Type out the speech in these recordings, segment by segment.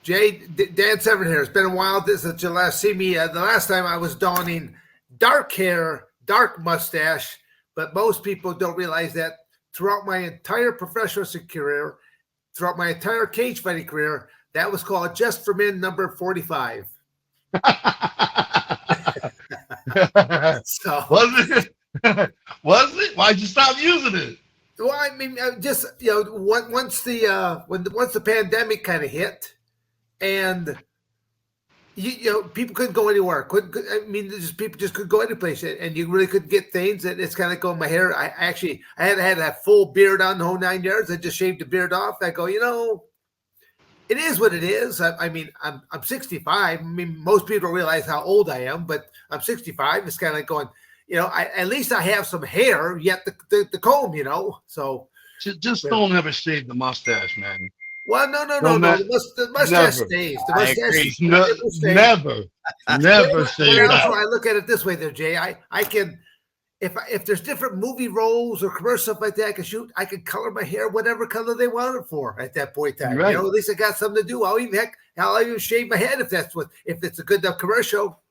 Dan Severn here. It's been a while since you last see me. The last time I was donning dark hair, dark mustache, but most people don't realize that throughout my entire professional career, throughout my entire cage fighting career, that was called Just for Men number 45. So was it? Was it? Why'd you stop using it? Well, I mean, just once the pandemic kind of hit, and people couldn't go anywhere. People just couldn't go any place, and you really couldn't get things. And it's kind of like going my hair. I had that full beard on the whole 9 yards. I just shaved the beard off. I go, it is what it is. I mean, I'm 65. I mean, most people don't realize how old I am, but I'm 65. It's kind of like going, at least I have some hair yet the comb, So just don't ever shave the mustache, man. Well, no. The mustache stays. The mustache stays. Never shave that. I look at it this way, there, Jay. I can, if there's different movie roles or commercial stuff like that, I can color my hair whatever color they want it for at that point in time. Right. At least I got something to do. I'll even shave my head if it's a good enough commercial.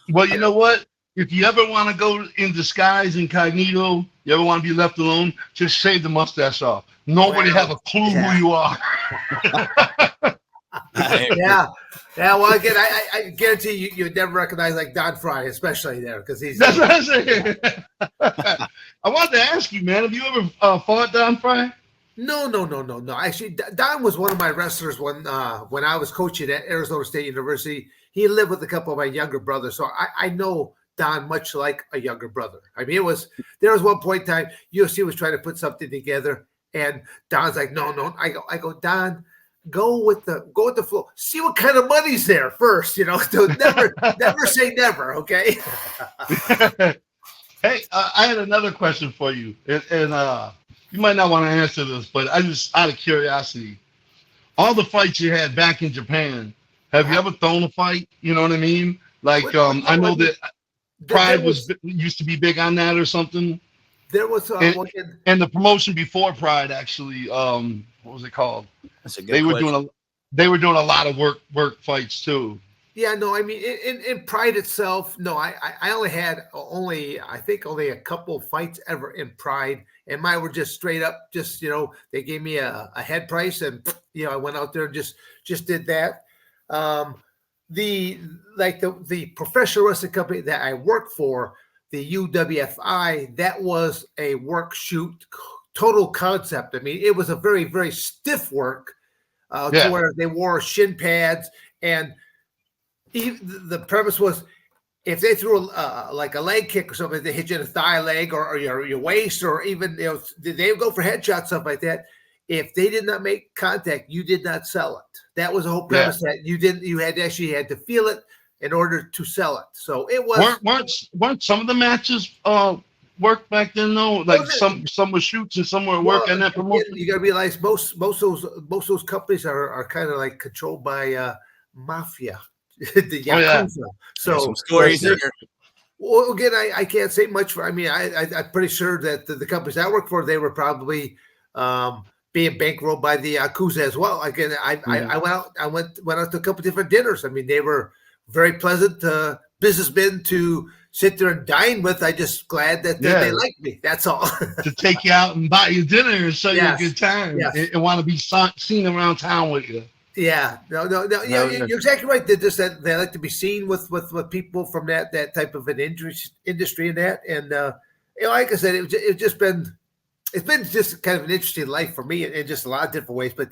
Well, you know what? If you ever want to go in disguise, incognito, you ever want to be left alone, just shave the mustache off. Nobody have a clue who you are. Yeah. Well, again, I guarantee you'd never recognize like Don Fry, especially there, because he's. That's what I'm saying. I wanted to ask you, man, have you ever fought Don Fry? No. Actually, Don was one of my wrestlers when I was coaching at Arizona State University. He lived with a couple of my younger brothers, so I know Don much like a younger brother. I mean, there was one point in time UFC was trying to put something together, and Don's like, no. I go, Don, go with the flow. See what kind of money's there first, Don't never say never, okay? Hey, I had another question for you, and you might not want to answer this, but I just out of curiosity, all the fights you had back in Japan, have you ever thrown a fight? You know what I mean? Like, I know that Pride used to be big on that or something. There was and the promotion before Pride actually, what was it called? That's a good question. They were doing a lot of work fights too. Yeah, no, I mean in Pride itself, no, I only had I think only a couple fights ever in Pride, and mine were just straight up, just they gave me a head price, and I went out there and just did that. The professional wrestling company that I worked for, the UWFI, that was a work shoot total concept. I mean, it was a very, very stiff work to where they wore shin pads, and the premise was if they threw like a leg kick or something, they hit you in the thigh leg or your waist, or even they would go for headshots, stuff like that. If they did not make contact, you did not sell it. That was the whole premise, that you had to feel it in order to sell it. So it was weren't some of the matches work back then though? Like some were shoots and some were work in that promotion. You got to realize most of those companies are kind of like controlled by mafia, the Yakuza. So some stories there. Well, again, I can't say much for. I mean, I'm pretty sure that the companies I work for, they were probably being bankrolled by the Yakuza as well. Again, I went out to a couple different dinners. I mean, they were very pleasant businessmen to sit there and dine with. I just glad that they liked me. That's all. To take you out and buy you dinner and show you a good time and want to be seen around town with you. Yeah, no. You're exactly right. They like to be seen with people from that type of an industry and that. And like I said, it's been just kind of an interesting life for me in just a lot of different ways. But